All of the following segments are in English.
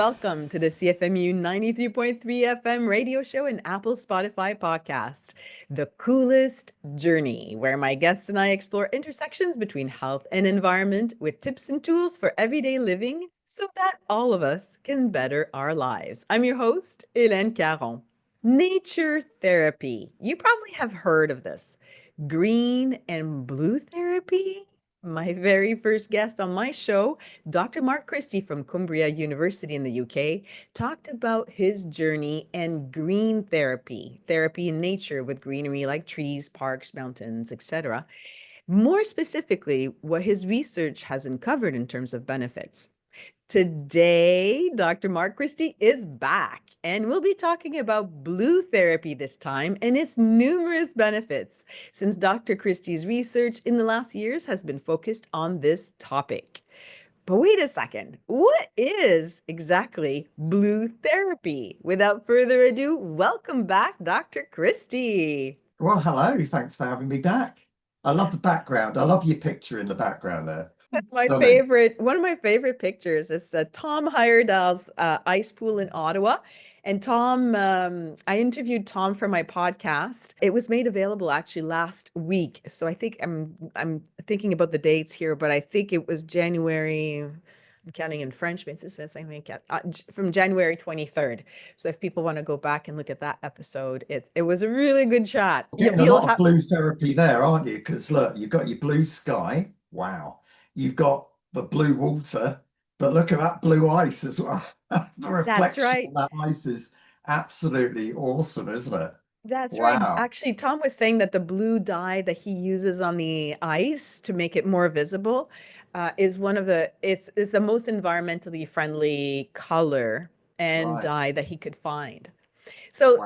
welcome to the CFMU 93.3 FM radio show and Apple Spotify podcast, The Coolest Journey, where my guests and I explore intersections between health and environment with tips and tools for everyday living so that all of us can better our lives. I'm your host, Hélène Caron. Nature therapy. You probably have heard of this. Green and blue therapy? My very first guest on my show, Dr. Mark Christie from Cumbria University in the UK, talked about his journey and green therapy, therapy in nature with greenery like trees, parks, mountains, etc. More specifically, what his research has uncovered in terms of benefits. Today, Dr. Mark Christie is back, and we'll be talking about blue therapy this time and its numerous benefits, since Dr. Christie's research in the last years has been focused on this topic. But wait a second, what is exactly blue therapy? Without further ado, welcome back, Dr. Christie. Well, hello. Thanks for having me back. I love the background. I love your picture in the background there. That's my Stunning. favorite. One of my favorite pictures is Tom Heyerdahl's ice pool in Ottawa. And Tom, I interviewed Tom for my podcast. It was made available actually last week. So I think I'm thinking about the dates here, but I think it was January. I'm counting in French, from January 23rd. So if people want to go back and look at that episode, it was a really good chat. Getting a lot of blue therapy there, aren't you? Because look, you've got your blue sky. Wow. You've got the blue water, but look at that blue ice as well. The reflection on that ice is absolutely awesome, isn't it? That's right. Actually, Tom was saying that the blue dye that he uses on the ice to make it more visible is it's the most environmentally friendly color and dye that he could find. So,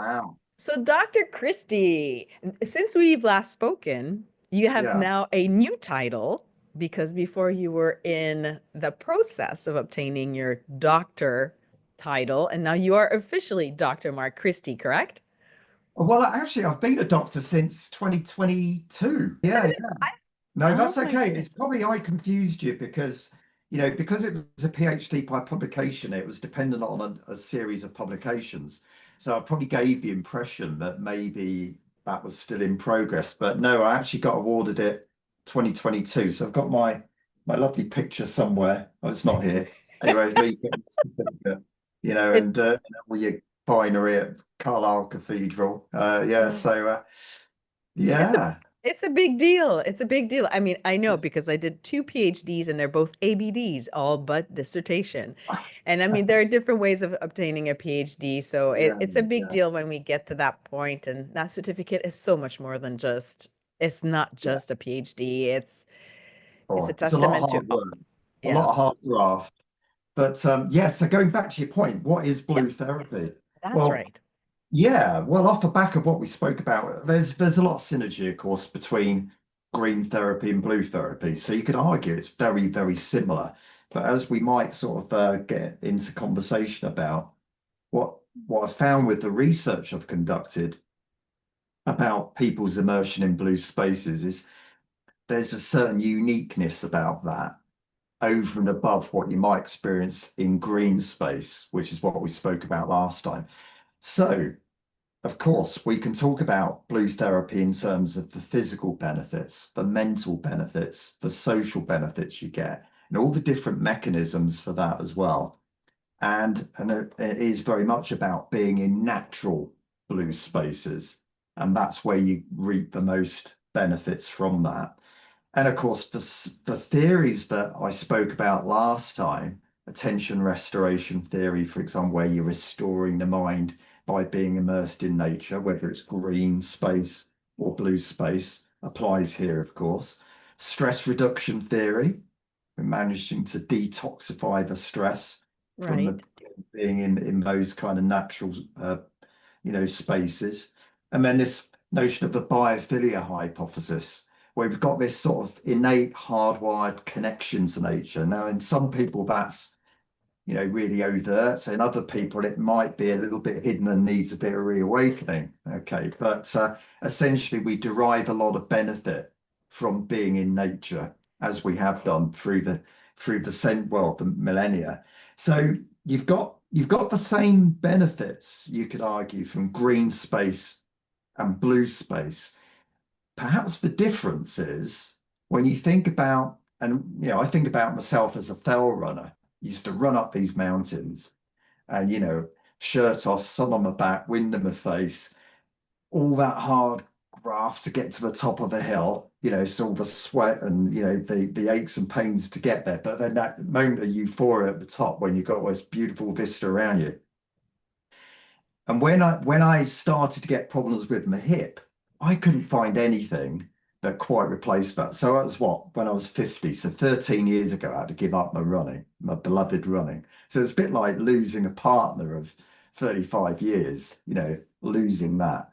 so Dr. Christie, since we've last spoken, you have now a new title, because before you were in the process of obtaining your doctor title, and now you are officially Dr. Mark Christie, correct? Well, actually, I've been a doctor since 2022. Yeah. No, that's okay. It's probably I confused you because, because it was a PhD by publication, it was dependent on a series of publications. So I probably gave the impression that maybe that was still in progress. But no, I actually got awarded it 2022. So I've got my lovely picture somewhere. Oh, it's not here. Anyway, it's me getting the certificate, and all your finery at Carlisle Cathedral. It's a big deal. It's a big deal. I mean, I know because I did 2 PhDs and they're both ABDs, all but dissertation. And I mean, there are different ways of obtaining a PhD. So it's a big deal when we get to that point. And that certificate is so much more than it's not just a PhD. It's a testament to a lot of hard graft. But so going back to your point, what is blue therapy? That's right. Yeah, well, off the back of what we spoke about, there's a lot of synergy, of course, between green therapy and blue therapy. So you could argue it's very, very similar. But as we might sort of get into conversation about what I found with the research I've conducted about people's immersion in blue spaces is there's a certain uniqueness about that over and above what you might experience in green space, which is what we spoke about last time. So, of course, we can talk about blue therapy in terms of the physical benefits, the mental benefits, the social benefits you get, and all the different mechanisms for that as well. And it is very much about being in natural blue spaces. And that's where you reap the most benefits from that. And of course, the theories that I spoke about last time, attention restoration theory, for example, where you're restoring the mind by being immersed in nature, whether it's green space or blue space, applies here, of course. Stress reduction theory, we're managing to detoxify the stress from being in those kind of natural, spaces. And then this notion of the biophilia hypothesis, where we've got this sort of innate hardwired connection to nature. Now, in some people, that's really overt. So in other people, it might be a little bit hidden and needs a bit of reawakening. Okay, but essentially, we derive a lot of benefit from being in nature, as we have done through the millennia. So you've got you've got the same benefits, you could argue, from green space and blue space. Perhaps the difference is when you think about, and I think about myself as a fell runner, used to run up these mountains and, shirt off, sun on my back, wind in my face, all that hard graft to get to the top of the hill, it's all the sweat and, the aches and pains to get there. But then that moment of euphoria at the top when you've got this beautiful vista around you. And when I started to get problems with my hip, I couldn't find anything that quite replaced that. So that was when I was 50. So 13 years ago, I had to give up my running, my beloved running. So it's a bit like losing a partner of 35 years, losing that.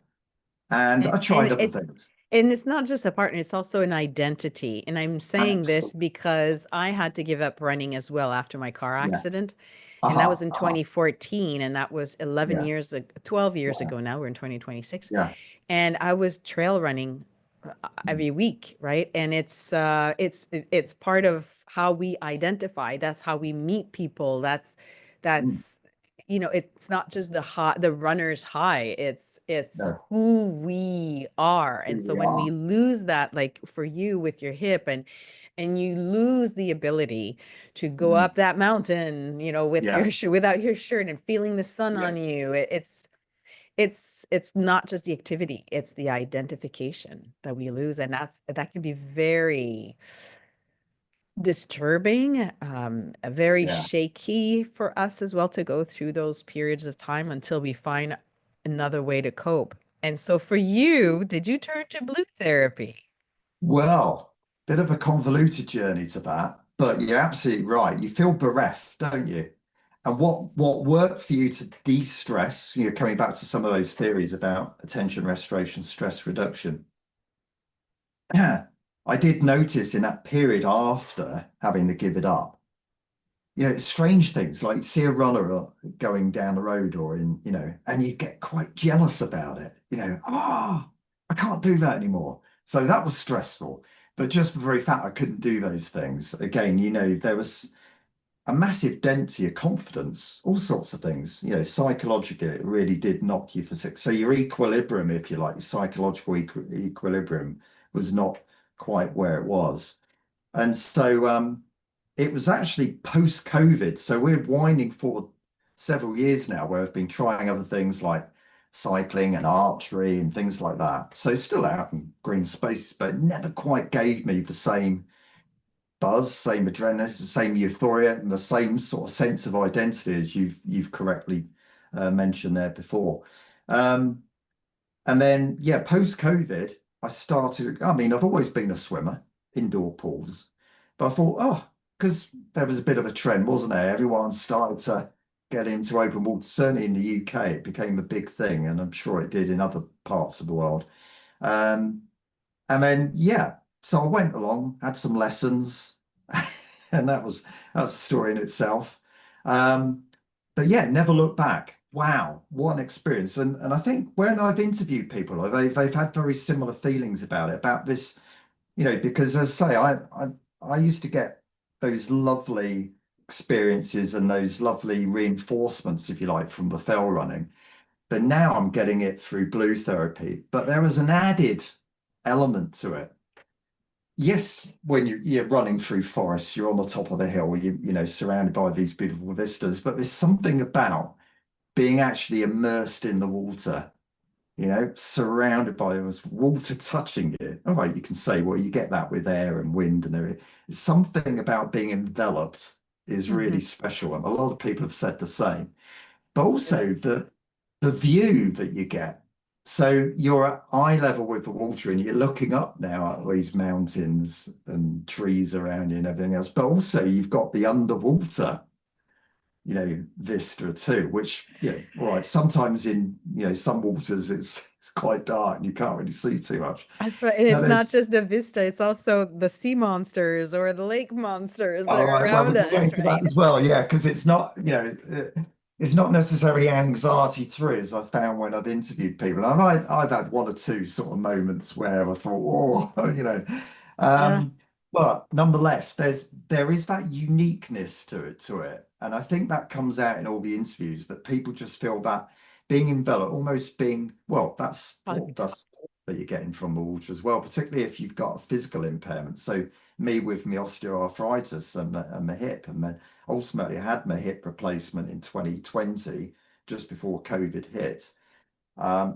And And, I and tried other it things. and it's not just a partner, it's also an identity. And I'm saying this Absolutely. because I had to give up running as well after my car Yeah. accident. And that was Aha. in Aha. 2014. And that was 11 Yeah. years, 12 years Wow. ago now. We're in 2026. Yeah. And I was trail running Mm. every week, right? And it's part of how we identify. That's how we meet people. Mm. That's it's not just the runner's high. It's No, who we are. who And so we when we are. lose that, like for you with your hip, and you lose the ability to go Mm. up that mountain, with Yeah. your without your shirt and feeling the sun Yeah. on you, it's not just the activity, it's the identification that we lose, and that can be very disturbing, very Yeah. shaky for us as well to go through those periods of time until we find another way to cope. And so for you, did you turn to blue therapy? Well, bit of a convoluted journey to that, but you're absolutely right. You feel bereft, don't you? And what worked for you to de-stress, coming back to some of those theories about attention restoration, stress reduction. I did notice in that period after having to give it up, it's strange things like you see a runner going down the road or and you get quite jealous about it. I can't do that anymore. So that was stressful. But just the very fact I couldn't do those things, again, there was a massive dent to your confidence, all sorts of things. Psychologically, it really did knock you for six. So your equilibrium, if you like, your psychological equilibrium was not quite where it was. And so it was actually post-COVID. So we're winding forward several years now where I've been trying other things like cycling and archery and things like that. So still out in green spaces, but it never quite gave me the same buzz, same adrenaline, same euphoria, and the same sort of sense of identity as you've correctly mentioned there before. Um, and then, yeah, post-COVID, I started. I mean, I've always been a swimmer, indoor pools, but I thought, because there was a bit of a trend, wasn't there? Everyone started to get into open water. Certainly in the UK, it became a big thing, and I'm sure it did in other parts of the world. Um, and then, yeah, so I went along, had some lessons, and that's a story in itself. Um, but yeah, never looked back. Wow, what an experience! And I think when I've interviewed people, they've had very similar feelings about it, about this, because as I say, I used to get those lovely experiences and those lovely reinforcements, if you like, from the fell running. But now I'm getting it through blue therapy. But there was an added element to it. Yes, when you're running through forests, you're on the top of the hill, surrounded by these beautiful vistas. But there's something about being actually immersed in the water, surrounded by this water touching you. All right, you can say, well, you get that with air and wind and everything. Something about being enveloped is really Hmm. special, and a lot of people have said the same. But also the view that you get. So you're at eye level with the water and you're looking up now at these mountains and trees around you and everything else. But also you've got the underwater, vista too, which, all right, sometimes in, some waters it's quite dark and you can't really see too much. That's right. And Now it's not there's just the vista, it's also the sea monsters or the lake monsters that All are right, well, we around can get us, into that right? as well, yeah, because it's not necessarily anxiety through, as I've found when I've interviewed people. I've had one or two sort of moments where I thought, oh, Uh, um, But nonetheless, there is that uniqueness to it. And I think that comes out in all the interviews that people just feel that being enveloped, almost being, well, Hugged. that's that you're getting from the water as well, particularly if you've got a physical impairment. So me with my osteoarthritis and my hip, and then ultimately I had my hip replacement in 2020, just before COVID hit.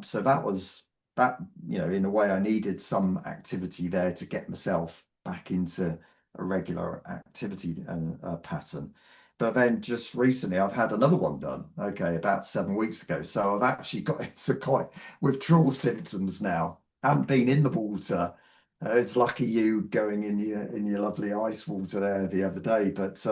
So that was that, in a way, I needed some activity there to get myself back into a regular activity pattern. But then just recently, I've had another one done, okay, about 7 weeks ago. So I've actually got into quite withdrawal symptoms now. Haven't been in the water. It's lucky you going in your lovely ice water there the other day. But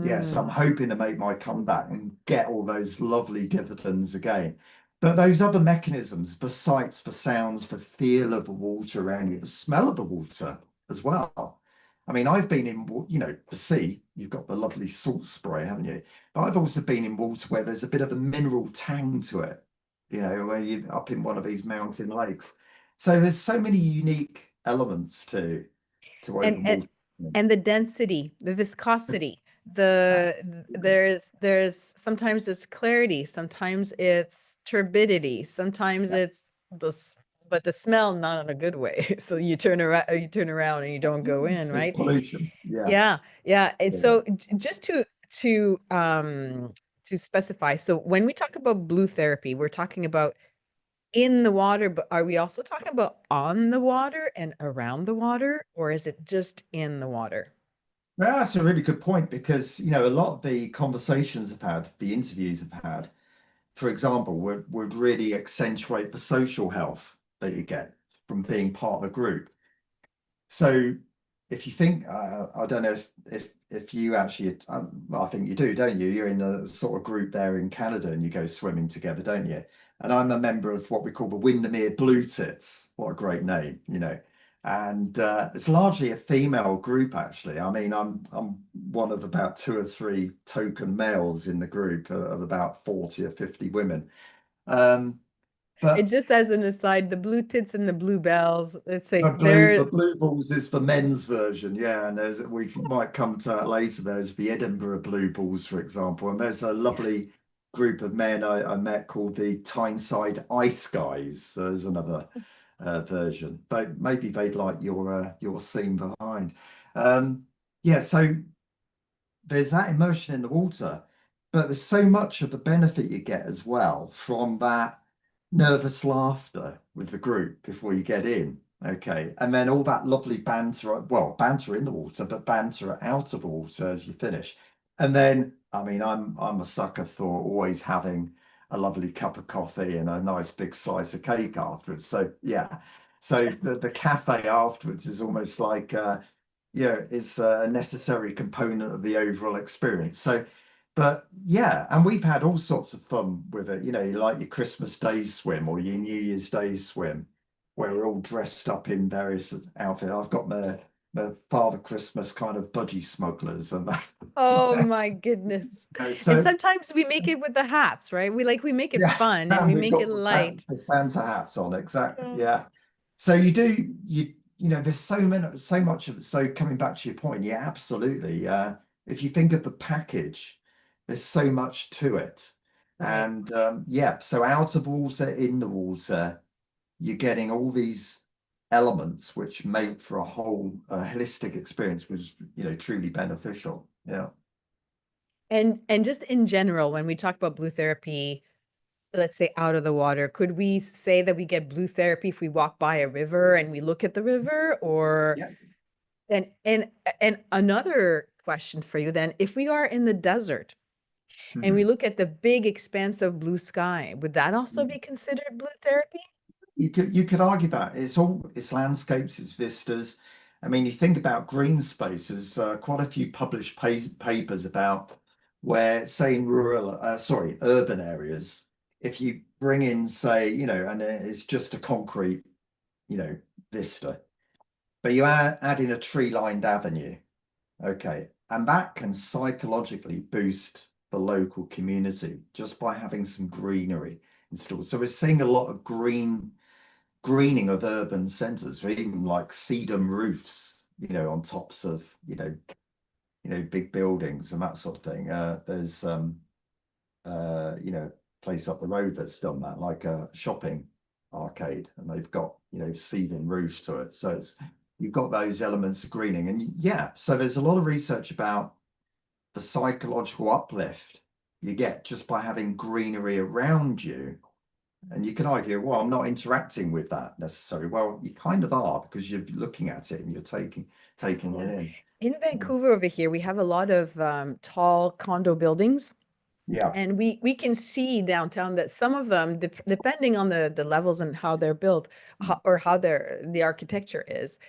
yes, I'm Hmm. hoping to make my comeback and get all those lovely dividends again. But those other mechanisms, the sights, the sounds, the feel of the water around you, the smell of the water as well. I mean, I've been in, the sea, you've got the lovely salt spray, haven't you? But I've also been in water where there's a bit of a mineral tang to it, where you're up in one of these mountain lakes. So there's so many unique elements to And open water. and the density, the viscosity, there's sometimes it's clarity, sometimes it's turbidity, sometimes Yeah, it's but the smell not in a good way. So you turn around and you don't go in, there's right? pollution. Yeah. Yeah, yeah. And Yeah. so just to specify, so when we talk about blue therapy, we're talking about in the water, but are we also talking about on the water and around the water, or is it just in the water? Well, that's a really good point because, a lot of the conversations I've had, the interviews I've had, for example, would really accentuate the social health that you get from being part of a group. So if you think, I don't know if you actually, well, I think you do, don't you? You're in a sort of group there in Canada and you go swimming together, don't you? And I'm a Yes. member of what we call the Windermere Blue Tits. What a great name. And it's largely a female group, actually. I mean, I'm one of about two or three token males in the group of about 40 or 50 women. Um, And but just as an aside, the blue tits and the blue bells, it's The like blue, they're the blue balls is the men's version, yeah. And we might come to that later. There's the Edinburgh Blue Balls, for example, and there's a lovely group of men I met called the Tyneside Ice Guys. So there's another version, but maybe they'd like your scene behind. Um, yeah, so there's that immersion in the water, but there's so much of the benefit you get as well from that nervous laughter with the group before you get in. Okay. And then all that lovely banter, well, banter in the water, but banter out of the water as you finish. And then, I mean, I'm a sucker for always having a lovely cup of coffee and a nice big slice of cake afterwards. So yeah. So the cafe afterwards is almost like is a necessary component of the overall experience. So, but yeah, and we've had all sorts of fun with it. Like your Christmas Day swim or your New Year's Day swim, where we're all dressed up in various outfits. I've got my Father Christmas kind of budgie smugglers and that. oh Yes. my goodness. And So sometimes we make it with the hats, right? We make it yeah, fun and and we we've make it got light. the Santa hats on, exactly. Yeah. Yeah. So there's so much of it. So coming back to your point, yeah, absolutely. If you think of the package, there's so much to it. Right. And yeah, so out of water, in the water, you're getting all these elements which make for a whole holistic experience, which is, truly beneficial. Yeah. And just in general, when we talk about blue therapy, let's say out of the water, could we say that we get blue therapy if we walk by a river and we look at the river? Or Yeah. and another question for you then, if we are in the desert and we Mhm. look at the big expanse of blue sky, would that also be considered blue therapy? You could argue that it's landscapes, it's vistas. I mean, you think about green spaces. Quite a few published papers about where, say, in urban areas, if you bring in, say, and it's just a concrete, you know, vista, but you add in a tree-lined avenue, okay, and that can psychologically boost the local community just by having some greenery installed. So we're seeing a lot of greening of urban centres, or even like sedum roofs, on tops of, big buildings and that sort of thing. There's place up the road that's done that, like a shopping arcade, and they've got, ceiling roofs to it. So you've got those elements of greening. And yeah, so there's a lot of research about the psychological uplift you get just by having greenery around you. And you can argue, well, I'm not interacting with that necessarily. Well, you kind of are, because you're looking at it and you're taking Yeah. it in. In Mm. Vancouver over here, we have a lot of tall condo buildings. Yeah. And we can see downtown that some of them, depending on the levels and how they're built, Mm. or how the architecture is,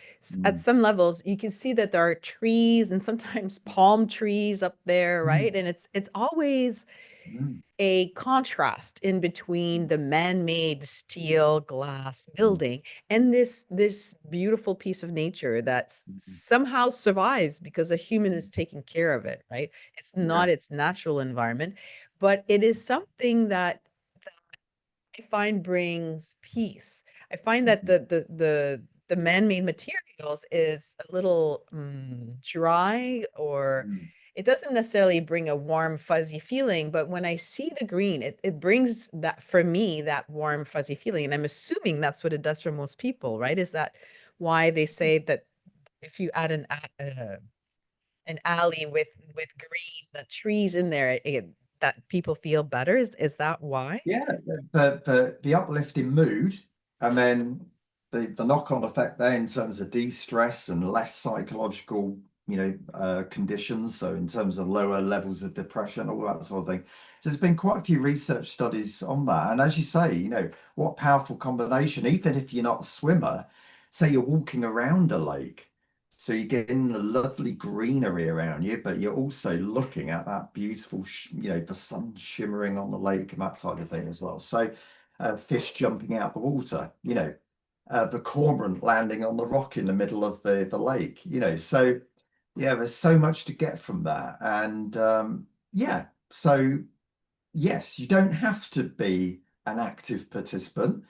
at Mm. some levels you can see that there are trees and sometimes palm trees up there, Mm. right? And it's always Mm. a contrast in between the man-made steel glass Mm. building and this beautiful piece of nature that Mm. somehow survives because a human Mm. is taking care of it, right? It's Yeah. not its natural environment, but it is something that I find brings peace. I find that Mm. the man-made materials is a little dry, or Mm. it doesn't necessarily bring a warm, fuzzy feeling, but when I see the green, it brings that, for me, that warm, fuzzy feeling. And I'm assuming that's what it does for most people, right? Is that why they say that if you add an alley with green, the trees in there, that people feel better? Is that why? Yeah, the uplifting mood, and then the knock-on effect there in terms of de-stress and less psychological, conditions. So in terms of lower levels of depression, all that sort of thing. So there's been quite a few research studies on that. And as you say, what powerful combination, even if you're not a swimmer, say you're walking around a lake. So you're getting the lovely greenery around you, but you're also looking at that beautiful, the sun shimmering on the lake and that side of thing as well. So fish jumping out the water, the cormorant landing on the rock in the middle of the lake, So yeah, there's so much to get from that. And yeah, so yes, you don't have to be an active participant.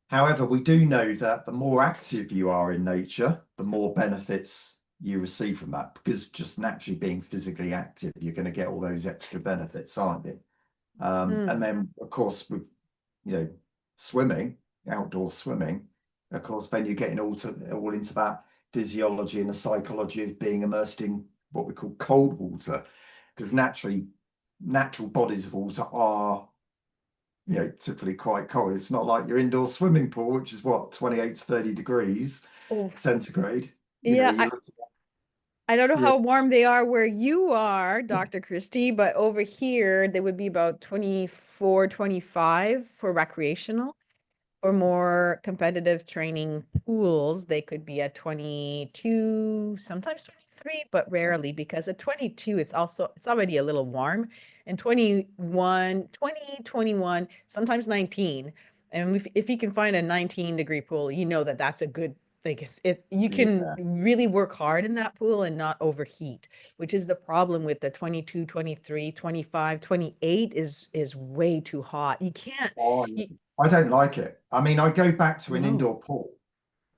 However, we do know that the more active you are in nature, the more benefits you receive from that, because just naturally being physically active, you're going to get all those extra benefits, aren't you? And Mm. then, of course, with you know swimming, outdoor swimming, of course, then you're getting all into that physiology and the psychology of being immersed in what we call cold water, because naturally, natural bodies of water are typically quite cold. It's not like your indoor swimming pool, which is what, 28 to 30 degrees Oh, centigrade. yeah. You look, I don't know yeah, how warm they are where you are, Dr. Christie, but over here they would be about 24, 25 for recreational. For more competitive training pools, they could be at 22, sometimes 23, but rarely, because at 22, it's already a little warm. And 21, 20, 21, sometimes 19. And if you can find a 19-degree pool, you know that that's a good, like you can yeah. really work hard in that pool and not overheat, which is the problem with the 22, 23, 25, 28 is way too hot. You can't, Oh, you, I don't like it. I mean, I go back to an no. indoor pool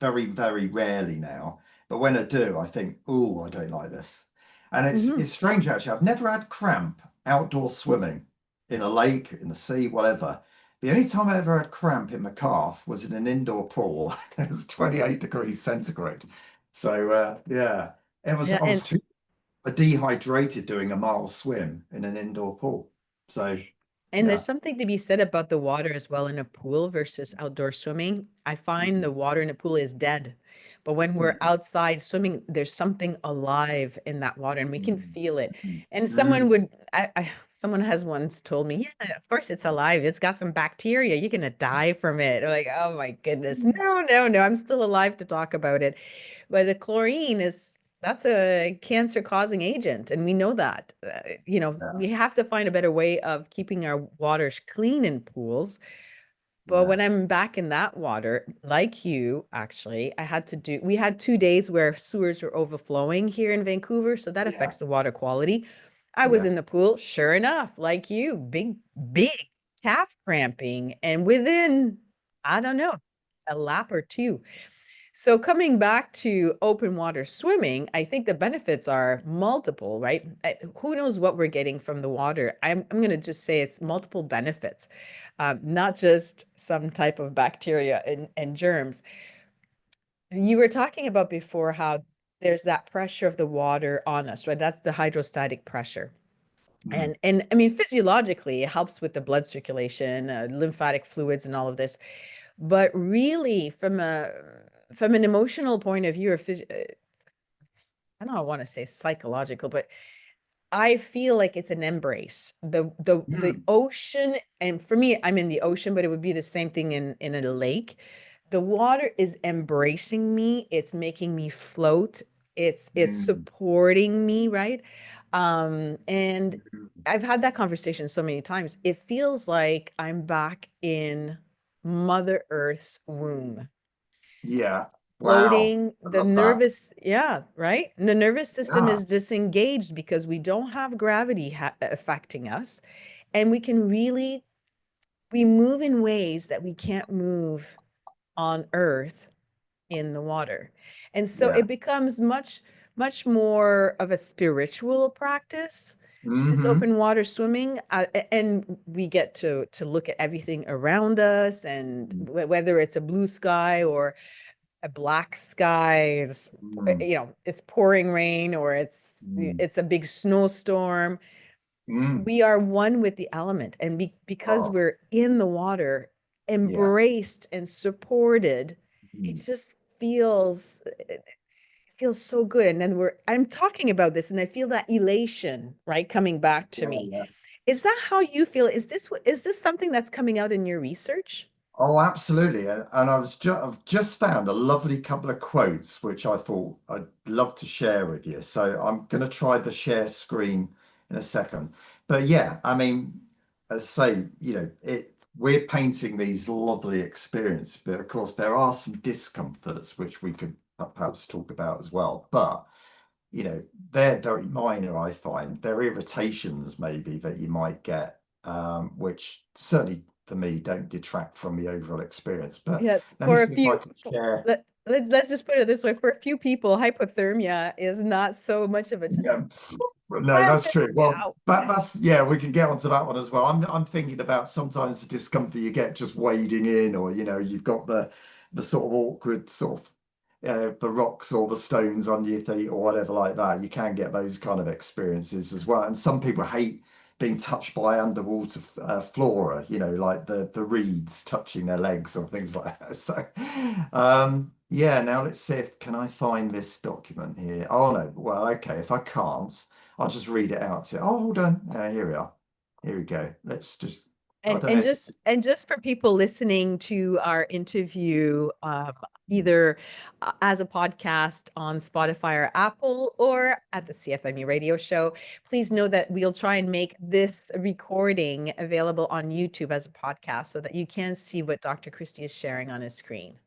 very, very rarely now. But when I do, I think, oh, I don't like this. And it's Mhm. strange actually. I've never had cramp outdoor swimming in a lake, in the sea, whatever. The only time I ever had cramp in my calf was in an indoor pool. It was 28 degrees centigrade. So yeah, Yeah, I was too dehydrated doing a mile swim in an indoor pool. So and there's yeah. something to be said about the water as well in a pool versus outdoor swimming. I find the Mm. water in a pool is dead. But when we're Mm. outside swimming, there's something alive in that water and we can Mm. feel it. Mm. And Mm. someone has once told me, yeah, of course it's alive. It's got some bacteria. You're gonna die from it. I'm like, oh my goodness. Mm. No, no, no. I'm still alive to talk about it. But the chlorine that's a cancer causing agent, and we know that. Yeah. We have to find a better way of keeping our waters clean in pools. But Yeah. when I'm back in that water, like you, actually, we had 2 days where sewers were overflowing here in Vancouver, so that Yeah. affects the water quality. I was Yeah. in the pool, sure enough, like you, big calf cramping, and within, I don't know, a lap or two. So coming back to open water swimming, I think the benefits are multiple, right? Who knows what we're getting from the water? I'm going to just say it's multiple benefits, not just some type of bacteria and germs. You were talking about before how there's that pressure of the water on us, right? That's the hydrostatic pressure. Mm, And I mean, physiologically, it helps with the blood circulation, lymphatic fluids, and all of this. But really, from an emotional point of view, or I don't want to say psychological, but I feel like it's an embrace. The mm, ocean, and for me, I'm in the ocean, but it would be the same thing in a lake. The water is embracing me. It's making me float. It's mm, supporting me, right? And mm. I've had that conversation so many times. It feels like I'm back in Mother Earth's womb, Yeah. Wow. floating. I The love that. nervous, yeah, right? The nervous system Yeah. is disengaged because we don't have gravity affecting us, and we can really we move in ways that we can't move on Earth in the water. And so Yeah. it becomes much more of a spiritual practice, this Hmm. open water swimming, and we get to look at everything around us, and whether it's a blue sky or a black sky, Mm, it's pouring rain or mm, it's a big snowstorm. mm. We are one with the element, and because Oh, we're in the water, yeah. embraced and supported, it Mm. just feels so good. And then I'm talking about this and I feel that elation, right, coming back to Yeah, me. yeah. Is that how you feel? Is this something that's coming out in your research? Oh, absolutely. And I've just found a lovely couple of quotes which I thought I'd love to share with you. So I'm going to try the share screen in a second. But yeah, I mean, as I say, we're painting these lovely experiences, but of course there are some discomforts which we could perhaps talk about as well. But you know, they're very minor, I find. They're irritations maybe that you might get, which certainly for me don't detract from the overall experience. But Yes, let me for a see if I few, can share. let's just put it this way. For a few people, hypothermia is not so much of a just Yeah, no, that's cramping. true. Well, Ow. that's yeah, we can get onto that one as well. I'm thinking about sometimes the discomfort you get just wading in, or you've got the sort of awkward sort of the rocks or the stones under your feet or whatever like that. You can get those kind of experiences as well. And some people hate being touched by underwater flora, like the reeds touching their legs or things like that. So, yeah, now let's see if can I find this document here. Oh no, well, okay, if I can't, I'll just read it out to you. Oh, hold on. Here we are. Here we go. Let's just, I And don't know and if just it's, and just for people listening to our interview, either as a podcast on Spotify or Apple or at the CFMU radio show, please know that we'll try and make this recording available on YouTube as a podcast so that you can see what Dr. Christie is sharing on his screen.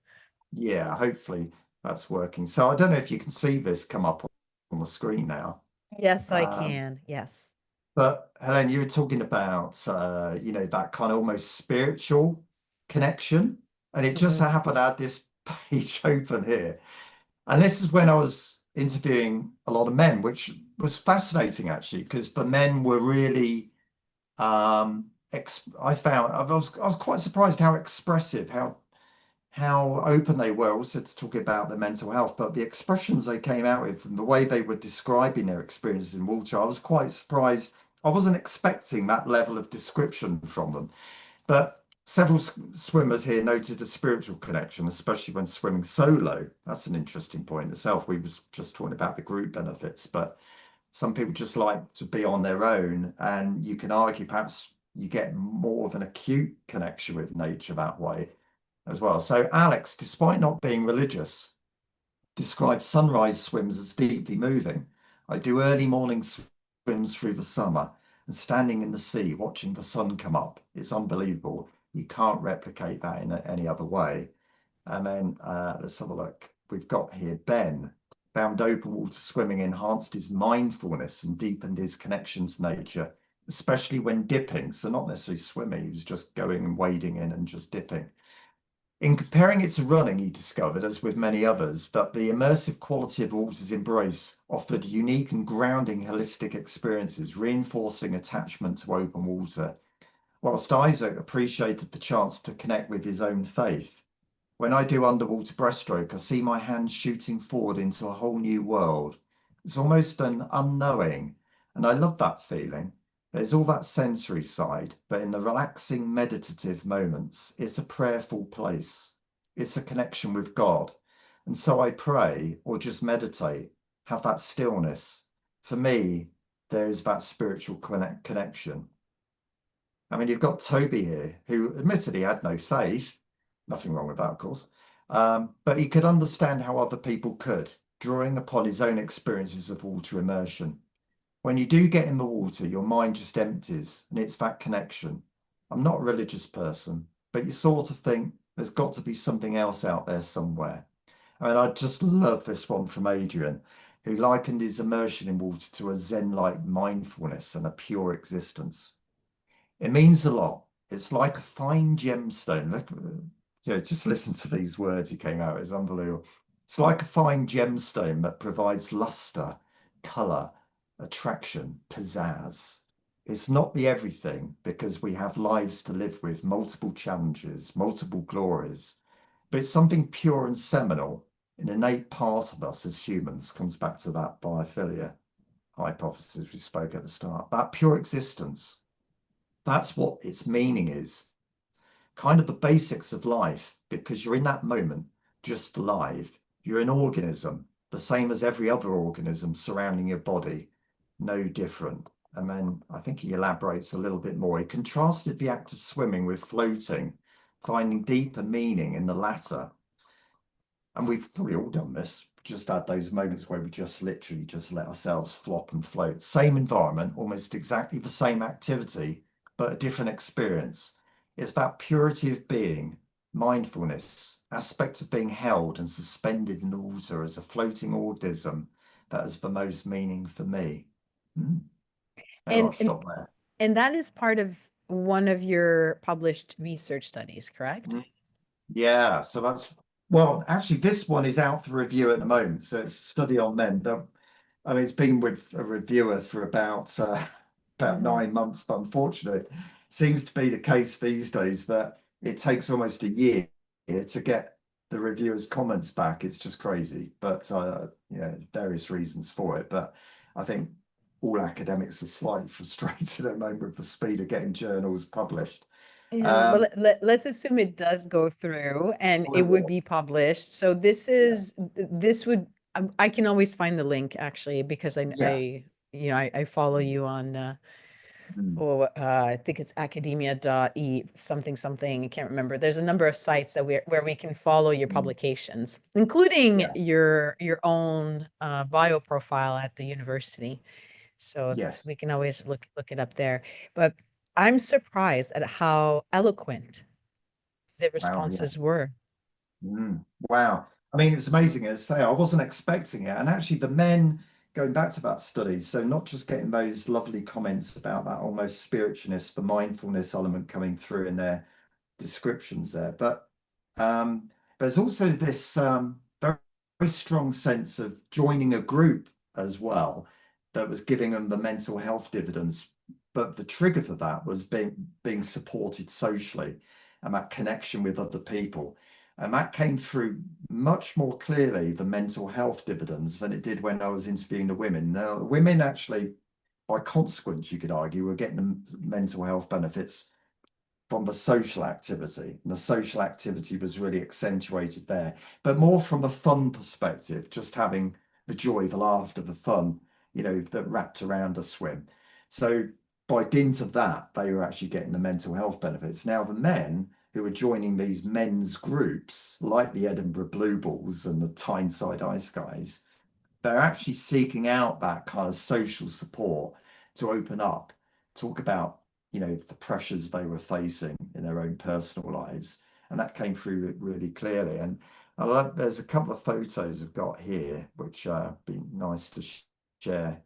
yeah, hopefully that's working. So I don't know if you can see this come up on the screen now. Yes, I Um, can. Yes. but Helen, you were talking about, that kind of almost spiritual connection. And it just Hmm. so happened I had this page open here. And this is when I was interviewing a lot of men, which was fascinating actually, because the men were really, I was quite surprised how expressive, how open they were also to talk about their mental health, but the expressions they came out with and the way they were describing their experiences in water, I was quite surprised. I wasn't expecting that level of description from them. But several swimmers here noted a spiritual connection, especially when swimming solo. That's an interesting point itself. We was just talking about the group benefits, but some people just like to be on their own, and you can argue perhaps you get more of an acute connection with nature that way as well. So Alex, despite not being religious, describes sunrise swims as deeply moving. I do early morning swims through the summer and standing in the sea watching the sun come up. It's unbelievable. You can't replicate that in any other way. And then let's have a look. We've got here Ben found open water swimming enhanced his mindfulness and deepened his connection to nature, especially when dipping. So not necessarily swimming, he was just going and wading in and just dipping. In comparing it to running, he discovered, as with many others, that the immersive quality of water's embrace offered unique and grounding holistic experiences, reinforcing attachment to open water. Whilst Isaac appreciated the chance to connect with his own faith, when I do underwater breaststroke, I see my hands shooting forward into a whole new world. It's almost an unknowing, and I love that feeling. There's all that sensory side, but in the relaxing, meditative moments, it's a prayerful place. It's a connection with God. And so I pray or just meditate, have that stillness. For me, there is that spiritual connection. I mean, you've got Toby here, who admitted he had no faith. Nothing wrong with that, of course. But he could understand how other people could, drawing upon his own experiences of water immersion. When you do get in the water, your mind just empties, and it's that connection. I'm not a religious person, but you sort of think there's got to be something else out there somewhere. I mean, I just love this one from Adrian, who likened his immersion in water to a Zen-like mindfulness and a pure existence. It means a lot. It's like a fine gemstone. Look, just listen to these words he came out. It's unbelievable. It's like a fine gemstone that provides luster, color, attraction, pizzazz. It's not the everything because we have lives to live with, multiple challenges, multiple glories, but it's something pure and seminal, an innate part of us as humans. Comes back to that biophilia hypothesis we spoke at the start. That pure existence. That's what its meaning is, kind of the basics of life, because you're in that moment just alive. You're an organism, the same as every other organism surrounding your body, no different. And then I think he elaborates a little bit more. He contrasted the act of swimming with floating, finding deeper meaning in the latter. And we've probably all done this, just had those moments where we just literally just let ourselves flop and float. Same environment, almost exactly the same activity, but a different experience. It's that purity of being, mindfulness, aspect of being held and suspended in the water as a floating organism that is the most meaning for me. Hmm. Anyway, I'll And and stop there. and that is part of one of your published research studies, correct? Hmm. Yeah, so that's well, actually, this one is out for review at the moment. So it's a study on men. I mean, it's been with a reviewer for about Hmm. 9 months, but unfortunately, it seems to be the case these days that it takes almost a year to get the reviewer's comments back. It's just crazy, but various reasons for it. But I think all academics are slightly frustrated at the moment with the speed of getting journals published. Yeah, well, Um, let's assume it does go through and well, it it would will. be published. So this Yeah, is this would I can always find the link actually because yeah. I follow you on Mm. I think it's academia.e something something. I can't remember. There's a number of sites that where we can follow your Mm. publications, including Yeah. your own bio profile at the university. So Yes. we can always look it up there. But I'm surprised at how eloquent the Wow. Yeah. responses were. Mm. Wow. I mean, it's amazing. As I say, I wasn't expecting it. And actually, the men going back to that study, so not just getting those lovely comments about that almost spiritualness, the mindfulness element coming through in their descriptions there, but there's also this very, very strong sense of joining a group as well that was giving them the mental health dividends. But the trigger for that was being supported socially and that connection with other people. And that came through much more clearly, the mental health dividends, than it did when I was interviewing the women. Now, women actually, by consequence, you could argue, were getting the mental health benefits from the social activity. And the social activity was really accentuated there, but more from a fun perspective, just having the joy, the laughter, the fun, that wrapped around a swim. So by dint of that, they were actually getting the mental health benefits. Now, the men who were joining these men's groups, like the Edinburgh Blue Balls and the Tyneside Ice Guys, they're actually seeking out that kind of social support to open up, talk about, the pressures they were facing in their own personal lives. And that came through really clearly. And there's a couple of photos I've got here, which be nice to share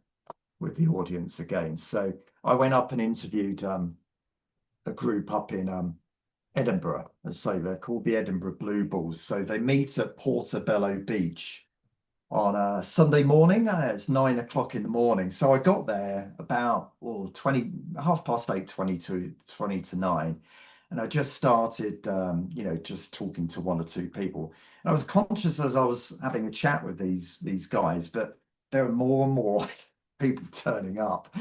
with the audience again. So I went up and interviewed a group up in Edinburgh. As I say, they're called the Edinburgh Blue Bulls. So they meet at Portobello Beach on a Sunday morning. It's 9 o'clock in the morning. So I got there about 20, half past eight, 20 to nine. And I just started, just talking to one or two people. And I was conscious as I was having a chat with these guys, but there are more and more people turning up.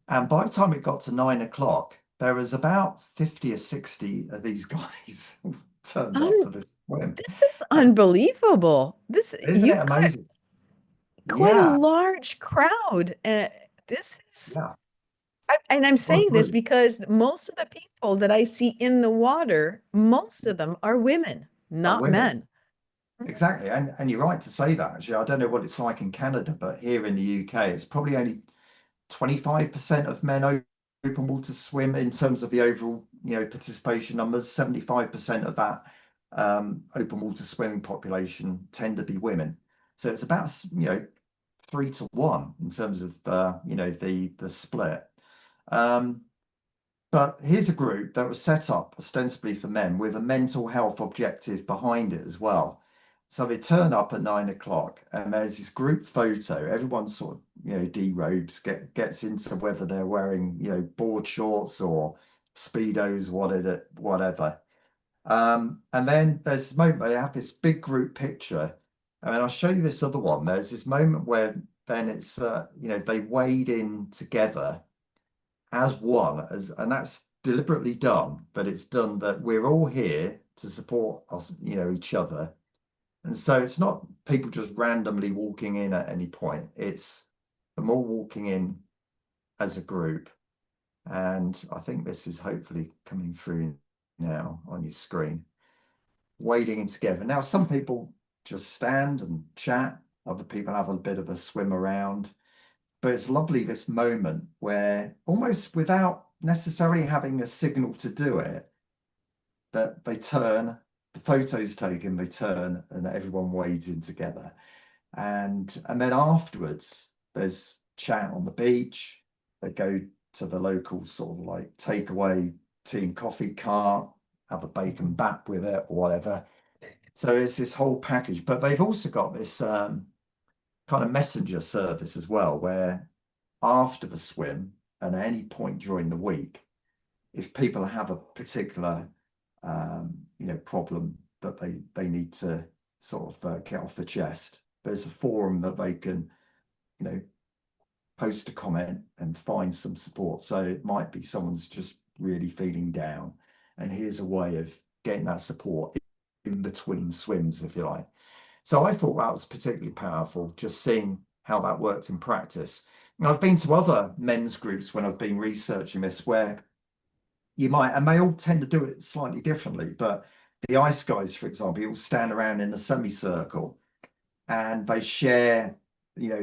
And by the time it got to 9 o'clock, there was about 50 or 60 of these guys turned up Un for this swim. This is And unbelievable. This isn't it you've got amazing? quite a Yeah, large crowd. This is, yeah. and I'm For a saying this group, because most of the people that I see in the water, most of them are women, not women. men. Exactly. And you're right to say that, actually. I don't know what it's like in Canada, but here in the UK, it's probably only 25% of men open water swim in terms of the overall, participation numbers. 75% of that open water swimming population tend to be women. So it's about, 3 to 1 in terms of, the split. Um, But here's a group that was set up ostensibly for men with a mental health objective behind it as well. So they turn up at 9 o'clock and there's this group photo. Everyone sort of, derobes, gets into whether they're wearing, board shorts or speedos, whatever. And then there's this moment where they have this big group picture. And then I'll show you this other one. There's this moment where then it's, they wade in together as one, and that's deliberately done, but it's done that we're all here to support us, each other. And so it's not people just randomly walking in at any point. It's them all walking in as a group. And I think this is hopefully coming through now on your screen, wading in together. Now, some people just stand and chat, other people have a bit of a swim around. But it's lovely this moment where almost without necessarily having a signal to do it, that they turn, the photo's taken, they turn, and everyone wades in together. And then afterwards, there's chat on the beach. They go to the local sort of like takeaway tea and coffee cart, have a bacon bap with it or whatever. So it's this whole package. But they've also got this kind of messenger service as well, where after the swim and at any point during the week, if people have a particular problem that they need to sort of get off the chest, there's a forum that they can, you know, post a comment and find some support. So it might be someone's just really feeling down, and here's a way of getting that support in between swims, if you like. So I thought that was particularly powerful, just seeing how that worked in practice. And I've been to other men's groups when I've been researching this, where you might, and they all tend to do it slightly differently, but the ice guys, for example, you all stand around in a semicircle and they share,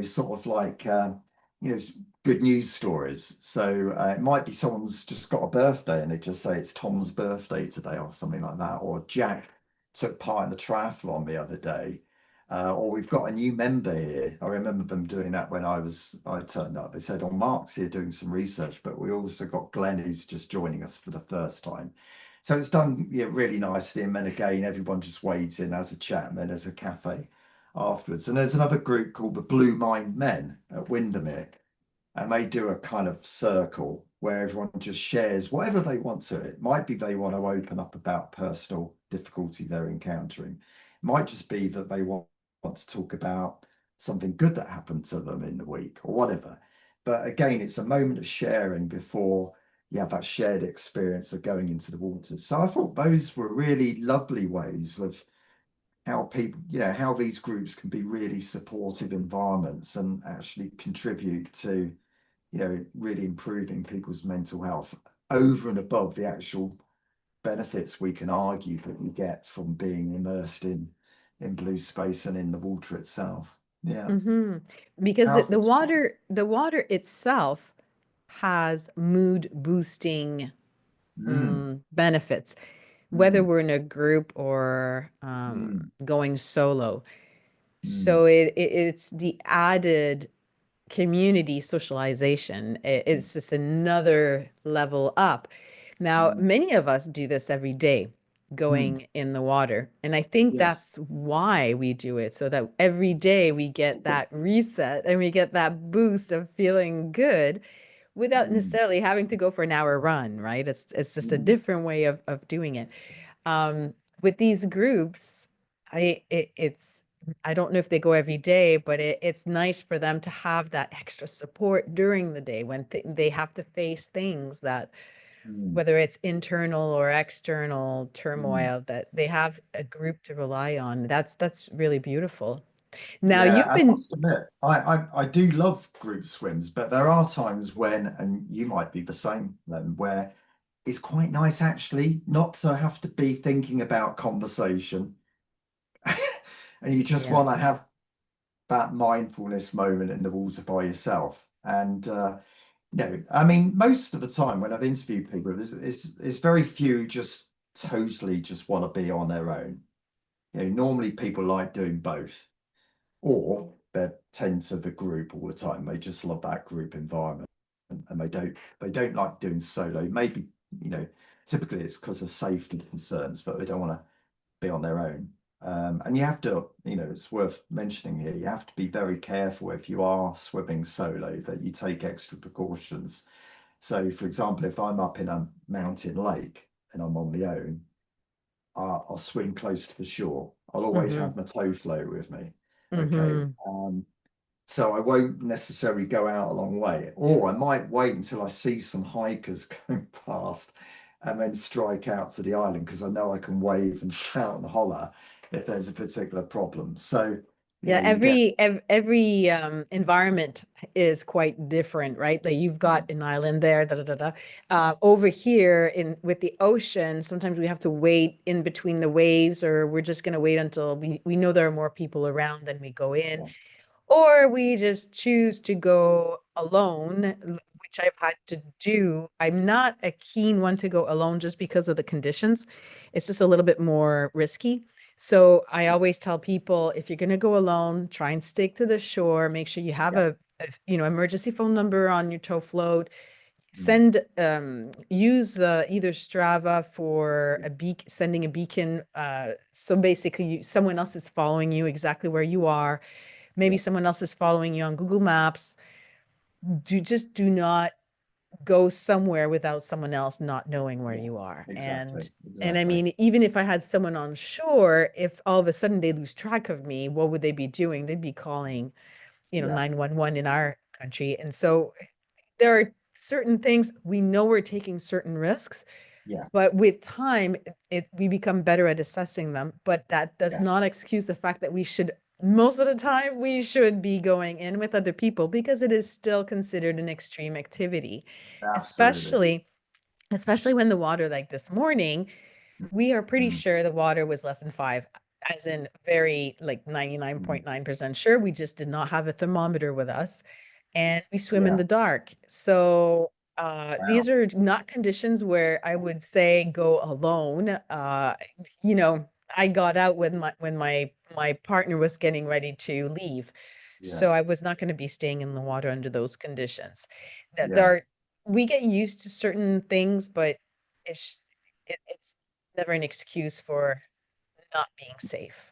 sort of like, you know, good news stories. So it might be someone's just got a birthday and they just say it's Tom's birthday today or something like that. Or Jack took part in the triathlon the other day. Or we've got a new member here. I remember them doing that when I turned up. They said, "Oh, Mark's here doing some research, but we also got Glenn who's just joining us for the first time." So it's done, really nicely. And then again, everyone just wades in, has a chat, and then there's a cafe afterwards. And there's another group called the Blue Mind Men at Windermere, and they do a kind of circle where everyone just shares whatever they want to. It might be they want to open up about personal difficulty they're encountering. It might just be that they want to talk about something good that happened to them in the week or whatever. But again, it's a moment of sharing before you have that shared experience of going into the water. So I thought those were really lovely ways of how people, how these groups can be really supportive environments and actually contribute to, really improving people's mental health over and above the actual benefits we can argue that you get from being immersed in blue space and in the water itself. Yeah, Hmm. Because powerful stuff. the water itself has mood boosting Mm, benefits, whether mm, we're in a group or mm, going solo. mm, So it's the added community socialization. It's just another level up. Now, Mm. many of us do this every day, Mm. going in the water. And I think Yes. that's why we do it, so that every day we get that reset and we get that boost of feeling good without Mm. necessarily having to go for an hour run, right? It's just a Mm. different way of doing it. Um, with these groups, it's I don't know if they go every day, but it's nice for them to have that extra support during the day when they have to face things that, Mm. whether it's internal or external Mm. turmoil, that they have a group to rely on. That's really beautiful. Now Yeah, you've I been, must admit, I do love group swims, but there are times when, and you might be the same then, where it's quite nice actually not to have to be thinking about conversation. And you just yeah. want to have that mindfulness moment in the water by yourself. And I mean, most of the time when I've interviewed people, it's very few just totally just want to be on their own. Normally people like doing both, or they tend to the group all the time. They just love that group environment, and they don't like doing solo. Maybe, you know, typically it's because of safety concerns, but they don't want to be on their own. And you have to, it's worth mentioning here, you have to be very careful if you are swimming solo that you take extra precautions. So, for example, if I'm up in a mountain lake and I'm on my own, I'll swim close to the shore. I'll always Mm-hmm. have my tow float with me. Okay. Mm-hmm. So I won't necessarily go out a long way, or I might wait until I see some hikers going past and then strike out to the island because I know I can wave and shout and holler if there's a particular problem. So, Yeah, you get, every environment is quite different, right? Like you've got an island there, da da da da. Over here in with the ocean, sometimes we have to wait in between the waves, or we're just going to wait until we know there are more people around, then we go in. yeah, Or we just choose to go alone, which I've had to do. I'm not a keen one to go alone just because of the conditions. It's just a little bit more risky. So I always tell people, if you're going to go alone, try and stick to the shore. Make sure you have yeah, emergency phone number on your tow float. mm, Use either Strava for sending a beacon. So basically, someone else is following you exactly where you are. Maybe yeah, someone else is following you on Google Maps. Do not go somewhere without someone else not knowing where yeah, you are. exactly, And I exactly. mean, even if I had someone on shore, if all of a sudden they lose track of me, what would they be doing? They'd be calling, Yeah, 911 in our country. And so there are certain things we know we're taking certain risks, yeah, but with time, we become better at assessing them. But that does yes, not excuse the fact that most of the time, we should be going in with other people because it is still considered an extreme activity, absolutely. especially especially when the water, like this morning, we are pretty Mm. sure the water was less than 5, as in very like Mm. 99.9% sure. We just did not have a thermometer with us, and we swim in Yeah, the dark. So wow. these are not conditions where I would say go alone. You know, I got out when my partner was getting ready to leave. Yeah, So I was not going to be staying in the water under those conditions. That there yeah. are We get used to certain things, but it's it's never an excuse for not being safe,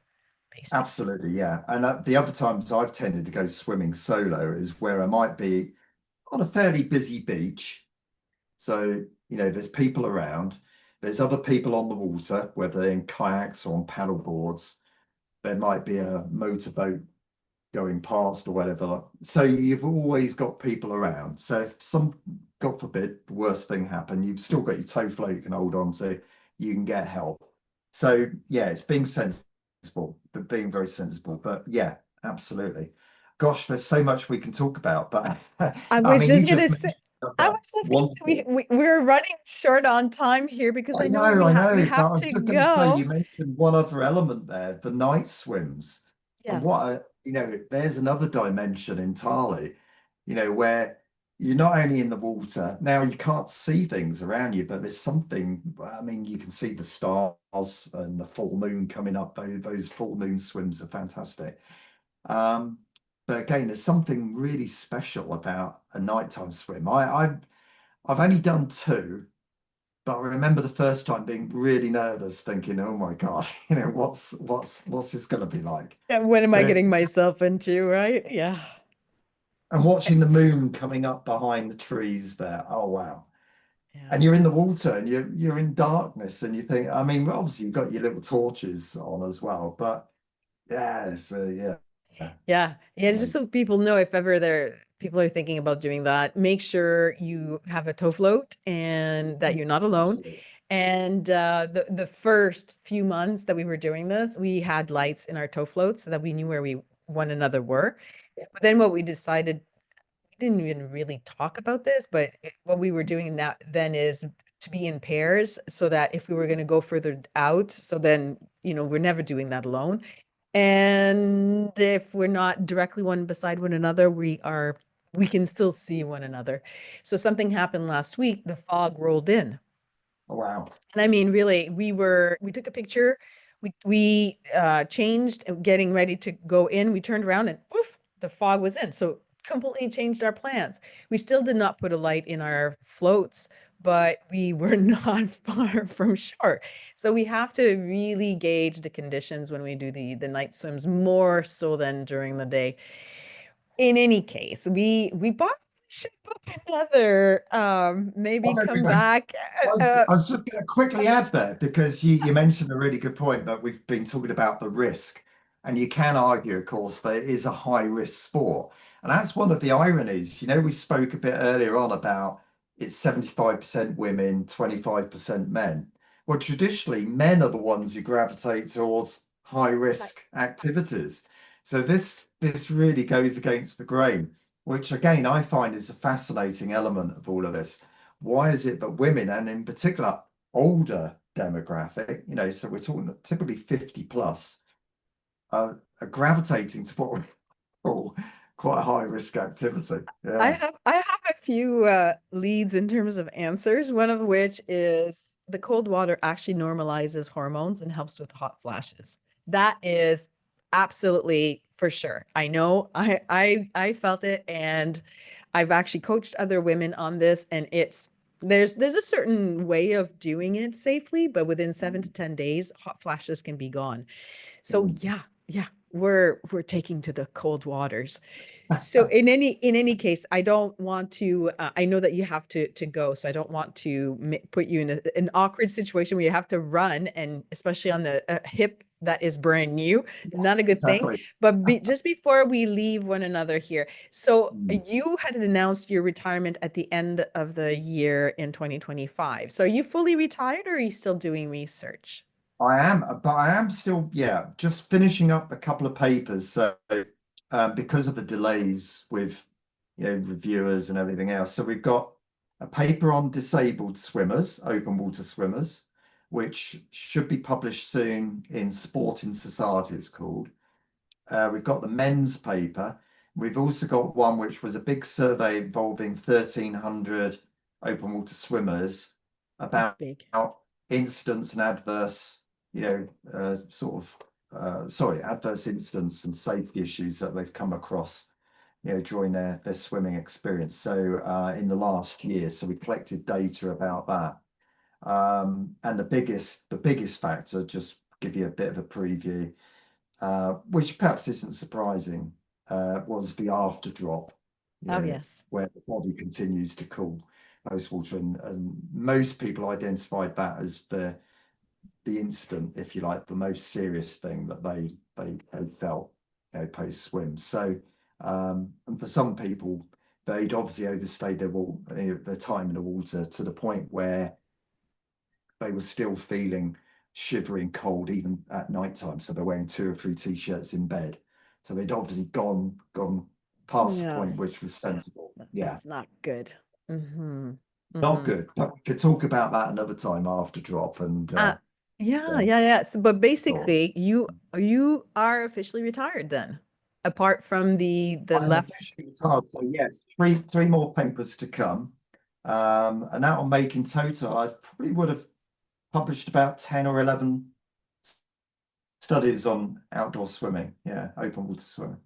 basically. Absolutely, yeah. And the other times I've tended to go swimming solo is where I might be on a fairly busy beach. So, there's people around. There's other people on the water, whether in kayaks or on paddle boards. There might be a motorboat going past or whatever. So you've always got people around. So if God forbid, the worst thing happened, you've still got your tow float you can hold on to. You can get help. So yeah, it's being sensible, but being very sensible. But yeah, absolutely. Gosh, there's so much we can talk about. But I I was mean, you just just gonna say, mentioned I that was just gonna say, wonderful. we're running short on time here because I know I we know, but have I was to just going to say, go. you mentioned one other element there, the night swims. And Yes. there's another dimension entirely, where you're not only in the water, now you can't see things around you, but there's something, I mean, you can see the stars and the full moon coming up. Those full moon swims are fantastic. Um, but again, there's something really special about a nighttime swim. I've only done two, but I remember the first time being really nervous, thinking, "Oh my God, what's this going to be like?" And what am I But getting it's myself into, right? Yeah. and watching the moon coming up behind the trees there. Oh wow. Yeah. And you're in the water and you're in darkness and you think, I mean, obviously you've got your little torches on as well, but yeah, so yeah. Yeah. Yeah. Just Like, so people know, if ever people are thinking about doing that, make sure you have a tow float and that you're not alone. absolutely. And the first few months that we were doing this, we had lights in our tow float so that we knew where we one another were. But then what we decided, we didn't even really talk about this, but what we were doing that then is to be in pairs so that if we were going to go further out, so then, we're never doing that alone. And if we're not directly one beside one another, we can still see one another. So something happened last week, the fog rolled in. Oh, wow. And I mean, really, we took a picture, we changed, getting ready to go in. We turned around and poof, the fog was in. So completely changed our plans. We still did not put a light in our floats, but we were not far from shore. So we have to really gauge the conditions when we do the night swims more so than during the day. In any case, we probably should book another, maybe I don't come think back. I was just going to quickly add there because you mentioned a really good point, but we've been talking about the risk. And you can argue, of course, that it is a high risk sport. And that's one of the ironies. We spoke a bit earlier on about it's 75% women, 25% men. Well, traditionally, men are the ones who gravitate towards high risk activities. So this really goes against the grain, which again I find is a fascinating element of all of this. Why is it that women, and in particular older demographic, so we're talking typically 50 plus, are gravitating to what we call quite a high risk activity? Yeah. I have a few leads in terms of answers, one of which is the cold water actually normalizes hormones and helps with hot flashes. That is absolutely for sure. I know I felt it, and I've actually coached other women on this, and there's a certain way of doing it safely, but within 7 to 10 days, hot flashes can be gone. So Mm. yeah, yeah, we're taking to the cold waters. So in any case, I don't want to. I know that you have to go, so I don't want to put you in an awkward situation where you have to run, and especially on the hip that is brand new, not a good thing. Exactly. But just before we leave one another here, so Mm. you had announced your retirement at the end of the year in 2025. So are you fully retired, or are you still doing research? I am, but I am still, yeah, just finishing up a couple of papers. So, because of the delays with, reviewers and everything else. So we've got a paper on disabled swimmers, open water swimmers, which should be published soon in Sport in Society, it's called. We've got the men's paper. We've also got one which was a big survey involving 1,300 open water swimmers That's about big. incidents and adverse, adverse incidents and safety issues that they've come across, during their swimming experience. So in the last year, so we collected data about that. And the biggest factor, just give you a bit of a preview, which perhaps isn't surprising, was the after drop, Oh yes. where the body continues to cool post-water. And most people identified that as the incident, if you like, the most serious thing that they felt, post-swim. So, and for some people, they'd obviously overstayed their time in the water to the point where they were still feeling shivering cold even at night time. So they're wearing 2 or 3 t-shirts in bed. So they'd obviously gone past the point Yes. which was sensible. Yeah. That's not good. Mm-hmm. Not Mm-hmm. good. But we could talk about that another time after drop and Uh, yeah, yeah, yeah, yeah. So, but sort of. basically, you are officially retired then, apart from the I am left. officially retired. So yes, three more papers to come. And that will make in total, I probably would have published about 10 or 11 studies on outdoor swimming. Yeah, open water swimming.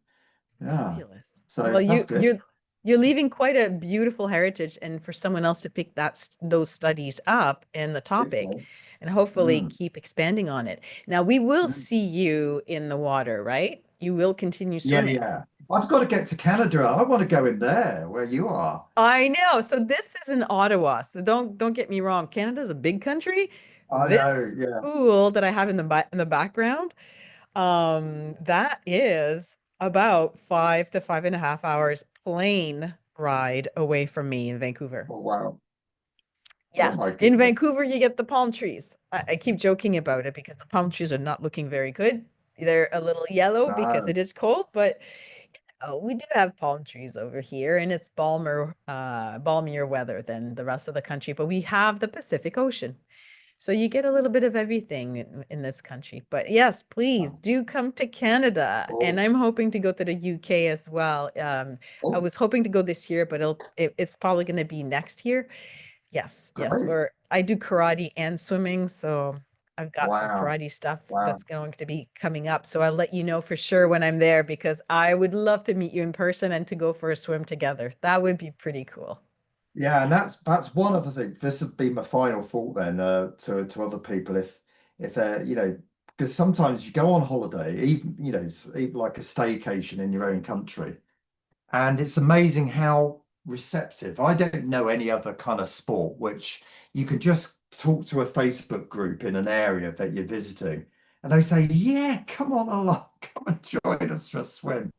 Yeah. Fabulous. Well, So that's good. You're leaving quite a beautiful heritage, and for someone else to pick those studies up in the topic Hopefully. and hopefully Mm, keep expanding on it. Now, we will mm. see you in the water, right? You will continue Yeah, swimming. yeah. I've got to get to Canada. I want to go in there where you are. I know. So this is in Ottawa. So don't get me wrong. Canada's a big country. I know. This Yeah. pool that I have in the background, that is about 5 to 5.5 hours plane ride away from me in Vancouver. Oh, wow. Oh, Yeah, my in goodness. Vancouver, you get the palm trees. I keep joking about it because the palm trees are not looking very good. They're a little yellow because No. it is cold, but we do have palm trees over here, and it's balmier weather than the rest of the country. But we have the Pacific Ocean, so you get a little bit of everything in this country. But yes, please do come to Canada, and Oh, I'm hoping to go to the UK as well. I oh, was hoping to go this year, but it's probably going to be next year. Yes, yes. great. Or I do karate and swimming, so I've got some Wow. karate stuff Wow. that's going to be coming up. So I'll let you know for sure when I'm there because I would love to meet you in person and to go for a swim together. That would be pretty cool. Yeah, and that's one other thing. This would be my final thought then to other people if because sometimes you go on holiday, even even like a staycation in your own country, and it's amazing how receptive. I don't know any other kind of sport which you can just talk to a Facebook group in an area that you're visiting, and they say, "Yeah, come on along, come and join us for a swim."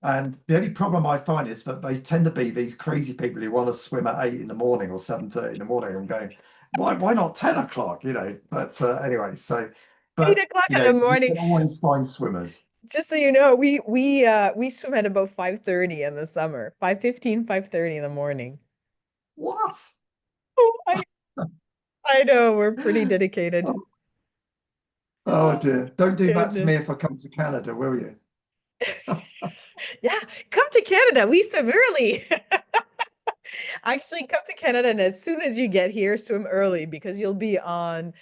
And the only problem I find is that they tend to be these crazy people who want to swim at 8 in the morning or 7:30 in the morning. I'm going, why not 10 o'clock, But anyway, Eight but o'clock in the you morning. can always find swimmers. Just so you know, we swim at about 5:30 in the summer. 5:15, 5:30 in the morning. What? Oh, I know, we're pretty dedicated. Oh, oh Oh, dear. Don't do that to me goodness. if I come to Canada, will you? Yeah, come to Canada. We swim early. Actually, come to Canada, and as soon as you get here, swim early because you'll be on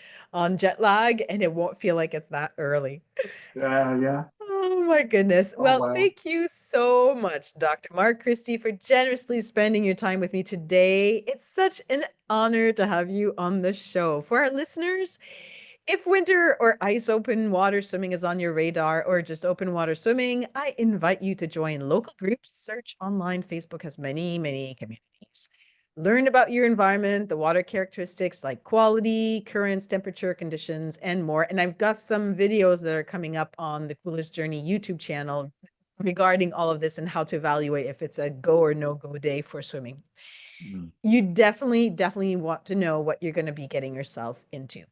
jet lag and it won't feel like it's that early. Yeah, yeah. Oh my goodness. Oh Well, well. thank you so much, Dr. Mark Christie, for generously spending your time with me today. It's such an honor to have you on the show. For our listeners, if winter or ice open water swimming is on your radar or just open water swimming, I invite you to join local groups. Search online. Facebook has many, many communities. Learn about your environment, the water characteristics like quality, currents, temperature, conditions, and more. And I've got some videos that are coming up on the Coolest Journey YouTube channel regarding all of this and how to evaluate if it's a go or no go day for swimming. Mm. You definitely, definitely want to know what you're going to be getting yourself into.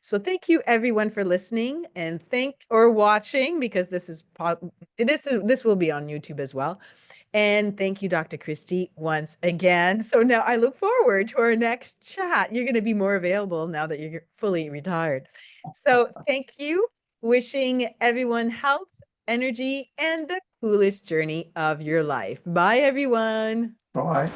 So thank you everyone for listening and or watching because this will be on YouTube as well. And thank you, Dr. Christie, once again. So now I look forward to our next chat. You're going to be more available now that you're fully retired. So thank you. Wishing everyone health, energy, and the coolest journey of your life. Bye, everyone. Bye.